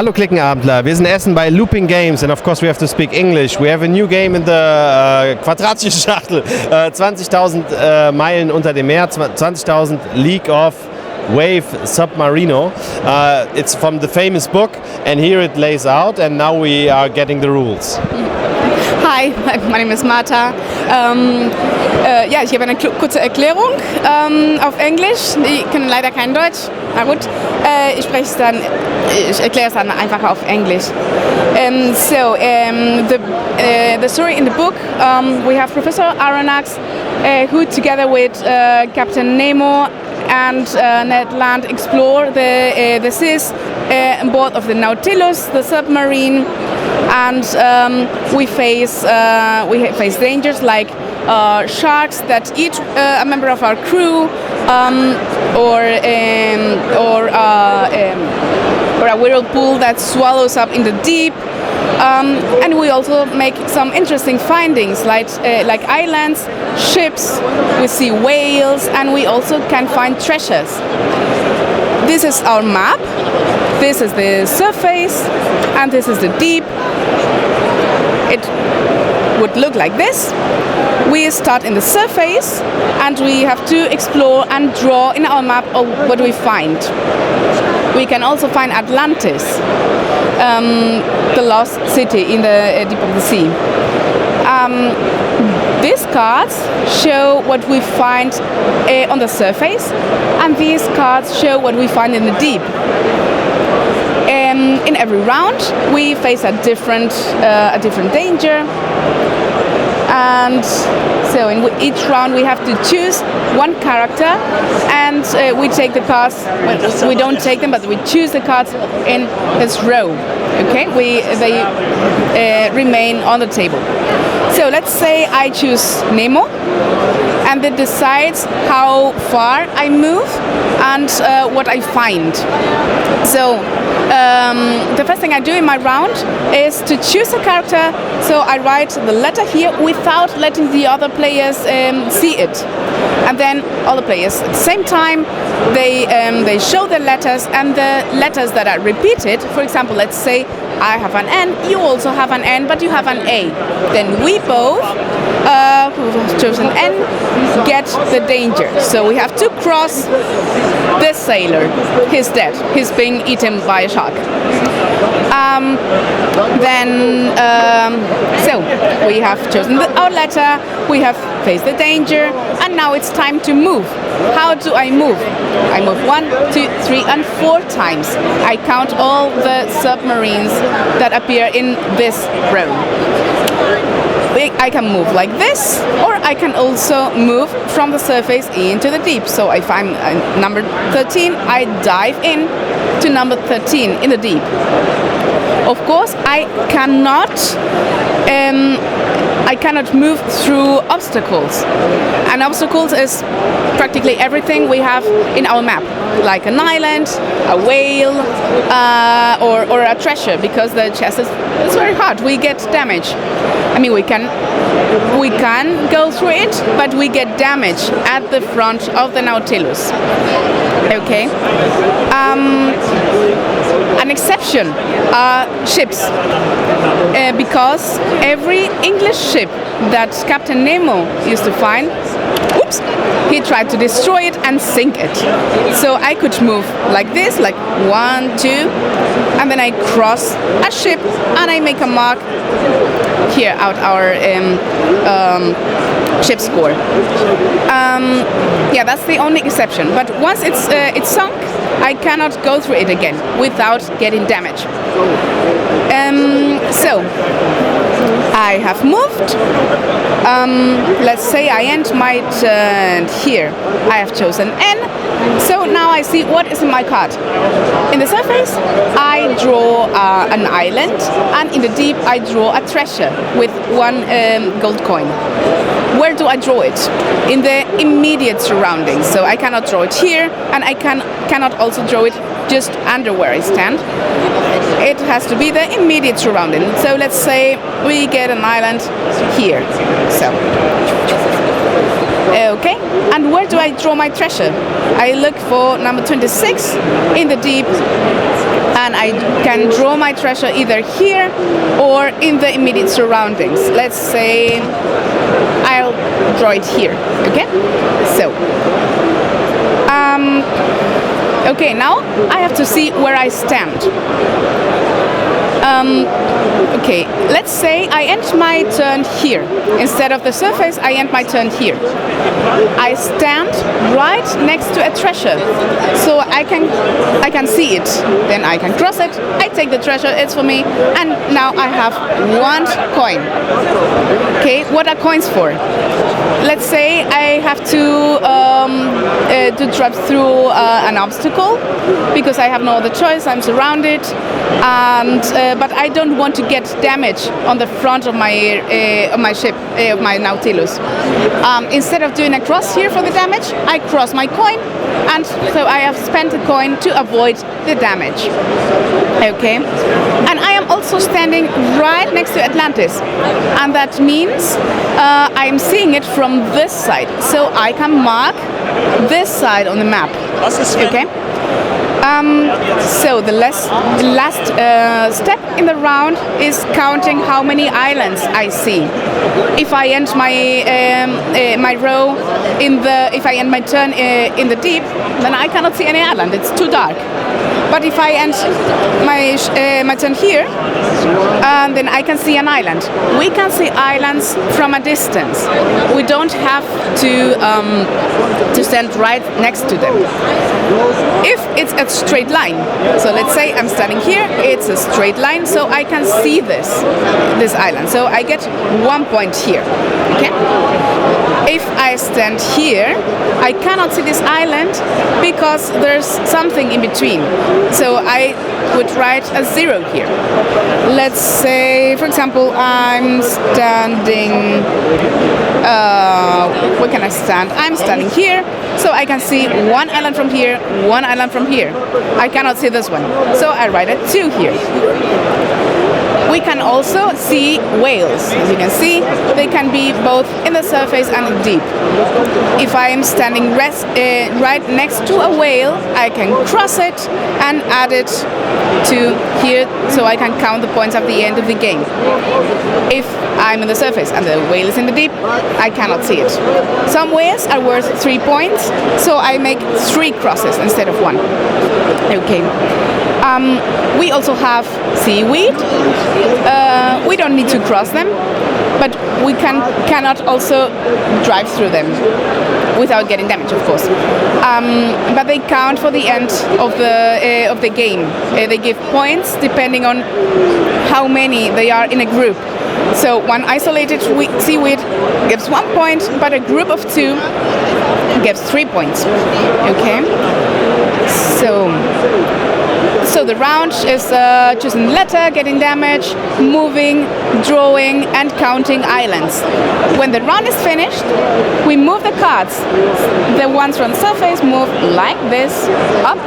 Hallo Klickenabendler, wir sind Essen bei Looping Games and of course we have to speak English. We have a new game in the quadratische Schachtel, 20.000 Meilen unter dem Meer, 20.000 League of Wave Submarino. It's from the famous book and here it lays out and now we are getting the rules. Hi, my name is Marta. Ja, ich habe eine kurze Erklärung auf Englisch. Die können leider kein Deutsch. Na gut, ich erkläre es dann einfach auf Englisch. The story in the book, we have Professor Aronnax, who together with Captain Nemo and Ned Land explore the seas on board of the Nautilus, the submarine, and we face dangers like sharks that eat a member of our crew, or a whirlpool that swallows up in the deep. And we also make some interesting findings like islands, ships, we see whales, and we also can find treasures. This is our map, this is the surface, and this is the deep. It would look like this. We start in the surface and we have to explore and draw in our map of what we find. We can also find Atlantis, the lost city in the deep of the sea. These cards show what we find on the surface, and these cards show what we find in the deep. In every round, we face a different danger, and so in each round we have to choose one character, and we take the cards. Well, we don't take them, but we choose the cards in this row. Okay, they remain on the table. So let's say I choose Nemo, and it decides how far I move and what I find. So the first thing I do in my round is to choose a character. So I write the letter here without letting the other players see it. And then all the players at the same time, they show their letters, and the letters that are repeated, for example, let's say I have an N, you also have an N, but you have an A. Then we both, who have chosen N, get the danger. So we have to cross this sailor. He's dead. He's being eaten by a shark. So we have chosen our letter, we have faced the danger, and now it's time to move. How do I move? I move 1, 2, 3, and 4 times. I count all the submarines that appear in this row. I can move like this, or I can also move from the surface into the deep. So if I'm number 13, I dive in to number 13 in the deep. Of course, I cannot move through obstacles. And obstacles is practically everything we have in our map, like an island, a whale, or a treasure, because the chest is very hard. We get damage. I mean, we can go through it, but we get damage at the front of the Nautilus. Okay. An exception are ships, because every English ship that Captain Nemo used to find, he tried to destroy it and sink it. So I could move like this, like 1, 2, and then I cross a ship and I make a mark here out our ship score. Yeah, that's the only exception. But once it's sunk, I cannot go through it again without getting damage. So I have moved. Let's say I end my turn here. I have chosen N. So now I see what is in my card. In the surface, I draw an island, and in the deep, I draw a treasure with 1 gold coin. Where do I draw it? In the immediate surroundings. So I cannot draw it here, and I cannot also draw it just under where I stand. It has to be the immediate surrounding. So let's say we get an island here. So, okay, and where do I draw my treasure? I look for number 26 in the deep, and I can draw my treasure either here or in the immediate surroundings. Let's say I'll draw it here. Okay, so okay, now I have to see where I stand. Okay, let's say I end my turn here. Instead of the surface, I end my turn here. I stand right next to a treasure, so I can see it. Then I can cross it. I take the treasure, it's for me, and now I have 1 coin. Okay, what are coins for? Let's say I have to drop through an obstacle because I have no other choice. I'm surrounded, and but I don't want to get damage on the front of my ship, of my Nautilus. Instead of doing a cross here for the damage, I cross my coin, and so I have spent a coin to avoid the damage. Okay, and I am also standing right next to Atlantis, and that means I'm seeing it from this side, so I can mark this side on the map. Okay. So the last step in the round is counting how many islands I see. If I end my row if I end my turn in the deep, then I cannot see any island. It's too dark. But if I end my turn here, then I can see an island. We can see islands from a distance. We don't have to stand right next to them. If it's a straight line, so let's say I'm standing here, it's a straight line, so I can see this island. So I get 1 point here. Okay. If I stand here, I cannot see this island because there's something in between. So I would write a 0 here. Let's say, for example, I'm standing. Where can I stand? I'm standing here, so I can see 1 island from here, 1 island from here. I cannot see this one, so I write a 2 here. We can also see whales. As you can see, they can be both in the surface and deep. If I am standing right next to a whale, I can cross it and add it to here, so I can count the points at the end of the game. If I'm in the surface and the whale is in the deep, I cannot see it. Some whales are worth 3 points, so I make 3 crosses instead of 1. Okay. We also have seaweed. We don't need to cross them, but we cannot also drive through them without getting damage, of course. But they count for the end of the game. They give points depending on how many they are in a group. So one isolated seaweed gives 1 point, but a group of 2 gives 3 points. Okay. So the round is choosing letter, getting damage, moving, drawing, and counting islands. When the round is finished, we move the cards. The ones on the surface move like this, up,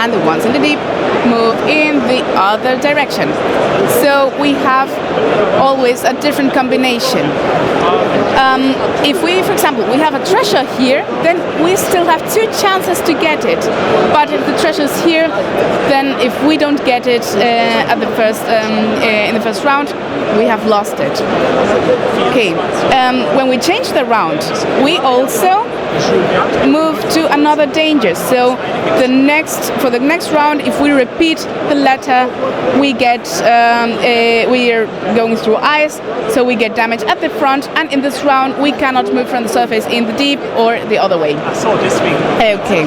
and the ones in the deep move in the other direction. So we have always a different combination. If we, for example, we have a treasure here, then we still have 2 chances to get it. But if the treasure is here, then if we don't get it at the first in the first round, we have lost it. Okay. When we change the round, we also move to another danger. So for the next round, if we repeat the letter, we are going through ice, so we get damage at the front, and in this round we cannot move from the surface in the deep or the other way. Okay.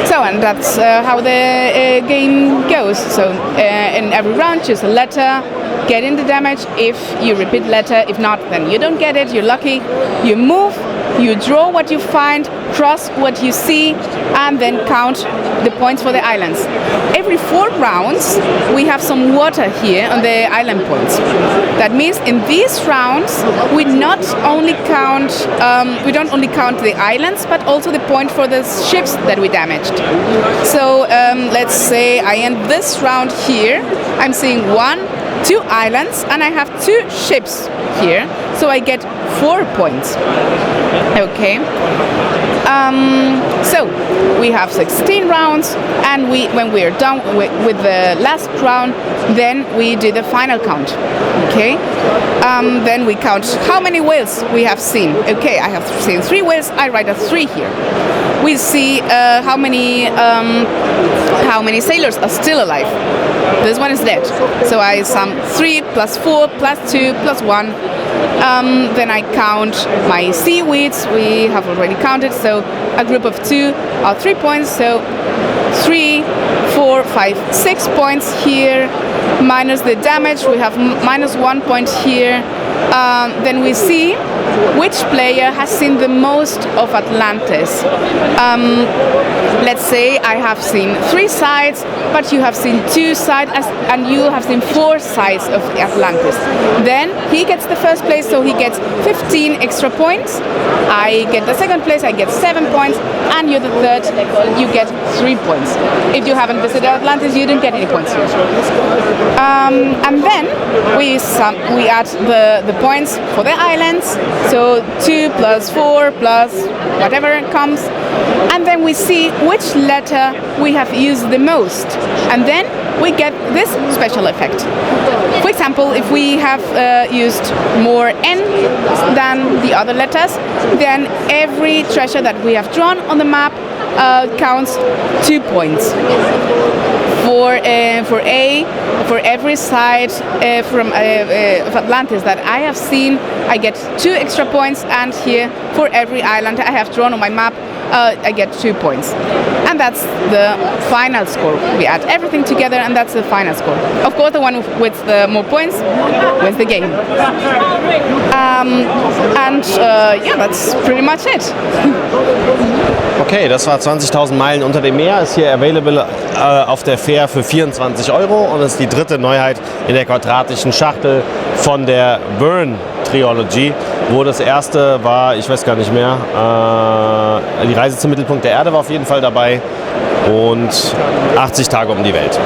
So, and that's how the game goes. So in every round, choose a letter, get in the damage. If you repeat letter, if not, then you don't get it. You're lucky. You move. You draw what you find, cross what you see, and then count the points for the islands. Every 4 rounds, we have some water here on the island points. That means in these rounds, we don't only count the islands, but also the point for the ships that we damaged. So let's say I end this round here. I'm seeing 1, 2 islands, and I have 2 ships here. So so I get 4 points. Okay. So we have 16 rounds, and when we are done with the last round, then we do the final count. Okay. Then we count how many whales we have seen. Okay, I have seen 3 whales. I write a 3 here. We see how many sailors are still alive. This one is dead. So I sum 3 plus 4 plus 2 plus 1. Then I count my seaweeds. We have already counted. So a group of 2 are 3 points. So 3, 4, 5, 6 points here. Minus the damage, we have minus 1 point here. Then we see which player has seen the most of Atlantis. Let's say I have seen 3 sides, but you have seen 2 sides, and you have seen 4 sides of Atlantis. Then he gets the first place, so he gets 15 extra points. I get the second place, I get 7 points, and you're the third, you get 3 points. If you haven't visited Atlantis, you don't get any points here. And then we add the points for the islands, so 2 plus 4 plus whatever comes, and then we see which letter we have used the most, and then we get this special effect. For example, if we have used more N than the other letters, then every treasure that we have drawn on the map counts 2 points. For every side of Atlantis that I have seen, I get 2 extra points, and here for every island I have drawn on my map, I get 2 points. And that's the final score. We add everything together, and that's the final score. Of course, the one with the more points wins the game. Yeah, that's pretty much it. Okay, das war 20.000 Meilen unter dem Meer, ist hier available auf der Fair für 24 € und ist die dritte Neuheit in der quadratischen Schachtel von der Burn Trilogy, wo das erste war, ich weiß gar nicht mehr, die Reise zum Mittelpunkt der Erde war auf jeden Fall dabei und 80 Tage um die Welt.